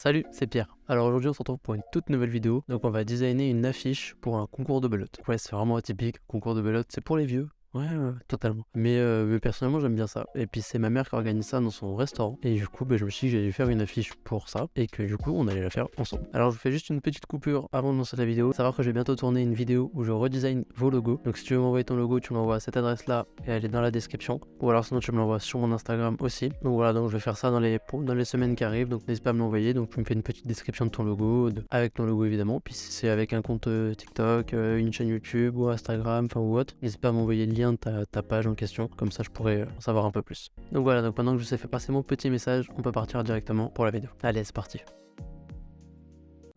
Salut, c'est Pierre. Alors aujourd'hui on se retrouve pour une toute nouvelle vidéo. Donc on va designer une affiche pour un concours de belote. Ouais, c'est vraiment atypique, concours de belote, c'est pour les vieux. Ouais, totalement. Mais personnellement j'aime bien ça. Et puis c'est ma mère qui organise ça dans son restaurant. Et du coup je me suis dit que j'allais faire une affiche pour ça. Et que du coup on allait la faire ensemble. Alors je vous fais juste une petite coupure avant de lancer la vidéo. Savoir que je vais bientôt tourner une vidéo où je redesign vos logos. Donc si tu veux m'envoyer ton logo, tu me l'envoies à cette adresse là et elle est dans la description. Ou alors sinon tu me l'envoies sur mon Instagram aussi. Donc voilà, donc je vais faire ça dans les semaines qui arrivent. Donc n'hésite pas à me l'envoyer. Donc tu me fais une petite description de ton logo, avec ton logo évidemment. Puis si c'est avec un compte TikTok, une chaîne YouTube ou Instagram, enfin ou autre, n'hésite pas à m'envoyer le lien de ta page en question. Comme ça je pourrais en savoir un peu plus. Donc voilà, donc pendant que je vous ai fait passer mon petit message, on peut partir directement pour la vidéo. Allez, c'est parti.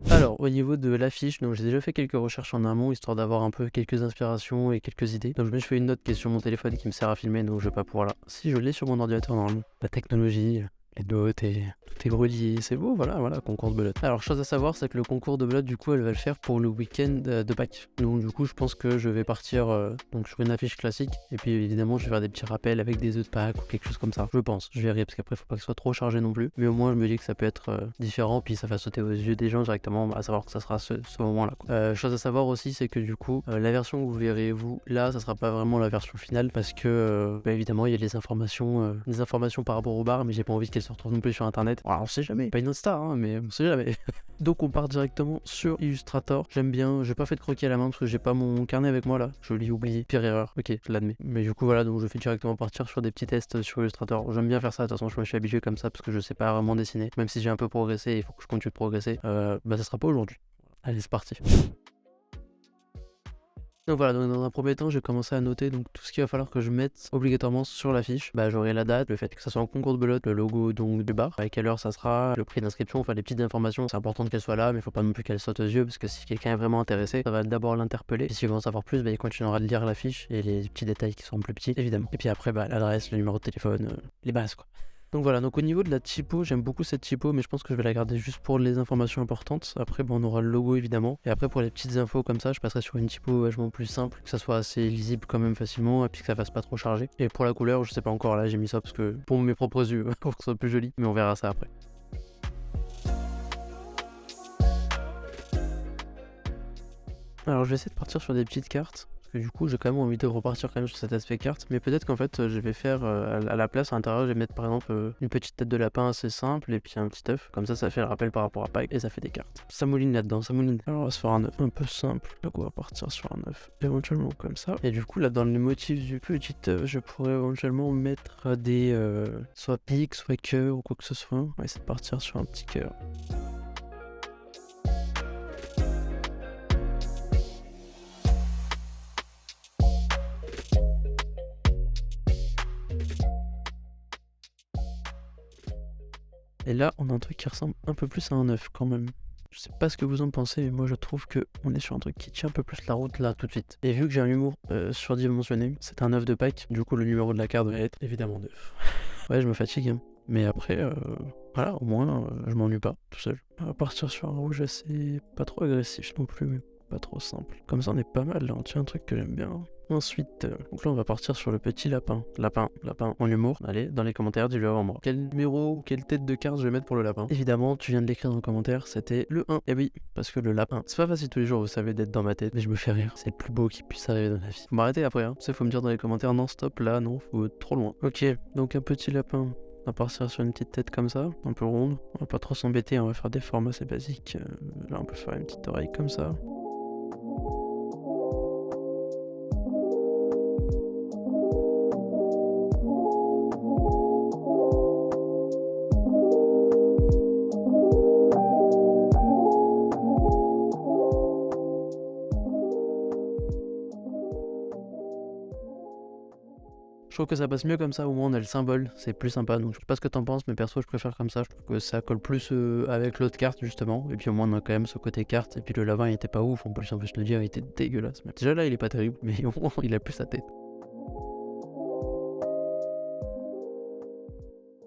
Alors, au niveau de l'affiche, donc j'ai déjà fait quelques recherches en amont, histoire d'avoir un peu quelques inspirations et quelques idées. Donc je me suis fait une note qui est sur mon téléphone qui me sert à filmer, donc je vais pas pouvoir là. Si je l'ai sur mon ordinateur normalement. La technologie, les notes et tout est relié, c'est beau, voilà, concours de belote. Alors, chose à savoir, c'est que le concours de belote, du coup, elle va le faire pour le week-end de Pâques. Donc du coup, je pense que je vais partir donc sur une affiche classique, et puis évidemment, je vais faire des petits rappels avec des œufs de Pâques ou quelque chose comme ça. Je pense, je verrai, parce qu'après, faut pas que ce soit trop chargé non plus. Mais au moins, je me dis que ça peut être différent, puis ça va sauter aux yeux des gens directement, à savoir que ça sera ce moment-là. Chose à savoir aussi, c'est que du coup, la version que vous verrez vous là, ça sera pas vraiment la version finale, parce que évidemment, il y a des informations par rapport au bar, mais j'ai pas envie qu'elles se retrouvent non plus sur internet. Alors, on sait jamais, pas une autre star, hein, mais on sait jamais. Donc on part directement sur Illustrator. J'aime bien, j'ai pas fait de croquis à la main parce que j'ai pas mon carnet avec moi là, je l'ai oublié, pire erreur, ok, je l'admets. Mais du coup voilà, donc je fais directement partir sur des petits tests sur Illustrator. J'aime bien faire ça, de toute façon je me suis habitué comme ça parce que je sais pas vraiment dessiner. Même si j'ai un peu progressé, il faut que je continue de progresser, ça sera pas aujourd'hui. Allez, c'est parti. Donc voilà, donc dans un premier temps, j'ai commencé à noter donc tout ce qu'il va falloir que je mette obligatoirement sur la fiche. J'aurai la date, le fait que ça soit un concours de belote, le logo donc du bar, à quelle heure ça sera, le prix d'inscription, enfin les petites informations. C'est important qu'elles soient là, mais il faut pas non plus qu'elles sautent aux yeux, parce que si quelqu'un est vraiment intéressé, ça va d'abord l'interpeller. Et s'il veut en savoir plus, il continuera de lire la fiche et les petits détails qui sont plus petits, évidemment. Et puis après, l'adresse, le numéro de téléphone, les bases quoi. Donc voilà, donc au niveau de la typo, j'aime beaucoup cette typo, mais je pense que je vais la garder juste pour les informations importantes. Après, on aura le logo évidemment. Et après, pour les petites infos comme ça, je passerai sur une typo vachement plus simple, que ça soit assez lisible quand même facilement, et puis que ça fasse pas trop chargé. Et pour la couleur, je sais pas encore, là j'ai mis ça parce que pour mes propres yeux, pour que ce soit plus joli, mais on verra ça après. Alors je vais essayer de partir sur des petites cartes. Du coup j'ai quand même envie de repartir quand même sur cet aspect carte, mais peut-être qu'en fait je vais faire à la place à l'intérieur, je vais mettre par exemple une petite tête de lapin assez simple et puis un petit œuf, comme ça fait le rappel par rapport à Pâques et ça fait des cartes. Ça mouline là-dedans, ça mouline. Alors on va se faire un œuf un peu simple, donc on va partir sur un œuf, éventuellement comme ça. Et du coup là dans le motif du petit œuf, je pourrais éventuellement mettre des soit pics, soit cœur ou quoi que ce soit. On va essayer de partir sur un petit cœur. Et là, on a un truc qui ressemble un peu plus à un œuf quand même. Je sais pas ce que vous en pensez, mais moi je trouve que on est sur un truc qui tient un peu plus la route là tout de suite. Et vu que j'ai un humour surdimensionné, c'est un œuf de Pâques, du coup le numéro de la carte va être évidemment 9. Ouais, je me fatigue, hein. Mais après, voilà, au moins je m'ennuie pas tout seul. On va partir sur un rouge assez pas trop agressif non plus, mais pas trop simple. Comme ça on est pas mal là, on tient un truc que j'aime bien. Ensuite, donc là on va partir sur le petit lapin. Lapin en humour. Allez, dans les commentaires, dis-le avant moi. Quel numéro ou quelle tête de carte je vais mettre pour le lapin? Évidemment, tu viens de l'écrire dans le commentaire, c'était le 1. Et oui, parce que le lapin, c'est pas facile tous les jours, vous savez, d'être dans ma tête, mais je me fais rire. C'est le plus beau qui puisse arriver dans la vie. Faut m'arrêter après, hein. Tu sais, faut me dire dans les commentaires, non, stop, là, non, faut être trop loin. Ok, donc un petit lapin. On va partir sur une petite tête comme ça, un peu ronde. On va pas trop s'embêter, on va faire des formes assez basiques. Là, on peut faire une petite oreille comme ça. Je trouve que ça passe mieux comme ça, au moins on a le symbole, c'est plus sympa. Donc je sais pas ce que t'en penses, mais perso je préfère comme ça. Je trouve que ça colle plus avec l'autre carte justement. Et puis au moins on a quand même ce côté carte. Et puis le lapin il était pas ouf, en plus je le dire, il était dégueulasse. Mais déjà là il est pas terrible, mais au moins il a plus sa tête.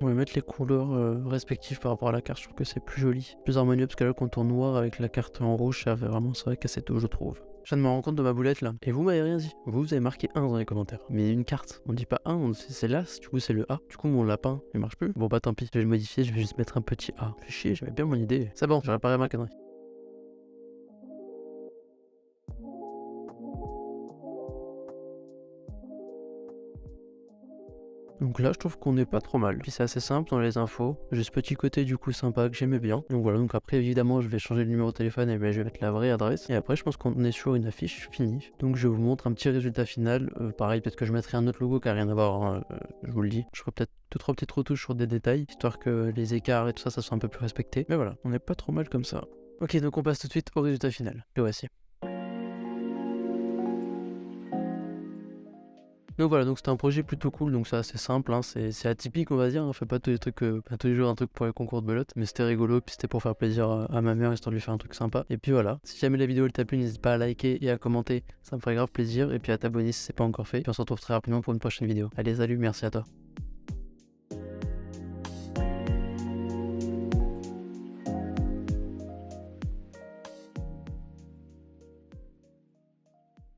On va mettre les couleurs respectives par rapport à la carte, je trouve que c'est plus joli, plus harmonieux, parce que là le contour noir avec la carte en rouge, ça fait vraiment, c'est vrai, casser tout je trouve. Je viens de me rendre compte de ma boulette là. Et vous m'avez rien dit. Vous avez marqué 1 dans les commentaires. Mais une carte, on dit pas 1, c'est l'As, du coup c'est le A. Du coup mon lapin, il marche plus. Bon bah tant pis, je vais le modifier, je vais juste mettre un petit A. Fais chier, j'avais bien mon idée. C'est bon, j'ai réparé ma connerie. Donc là, je trouve qu'on est pas trop mal. Puis c'est assez simple dans les infos. J'ai ce petit côté du coup sympa que j'aimais bien. Donc voilà, donc après évidemment, je vais changer le numéro de téléphone et ben, je vais mettre la vraie adresse. Et après, je pense qu'on est sur une affiche finie. Donc je vous montre un petit résultat final. Pareil, peut-être que je mettrai un autre logo qui n'a rien à voir, hein, je vous le dis. Je ferai peut-être 2-3 petites retouches sur des détails, histoire que les écarts et tout ça, ça soit un peu plus respecté. Mais voilà, on n'est pas trop mal comme ça. Ok, donc on passe tout de suite au résultat final. Le voici. Donc voilà, donc c'était un projet plutôt cool, donc c'est assez simple, hein, c'est atypique on va dire, on fait pas tous les trucs, pas tous les jours un truc pour les concours de belote, mais c'était rigolo, puis c'était pour faire plaisir à ma mère, histoire de lui faire un truc sympa. Et puis voilà, si jamais la vidéo elle t'a plu, n'hésite pas à liker et à commenter, ça me ferait grave plaisir, et puis à t'abonner si c'est pas encore fait, puis on se retrouve très rapidement pour une prochaine vidéo. Allez salut, merci à toi.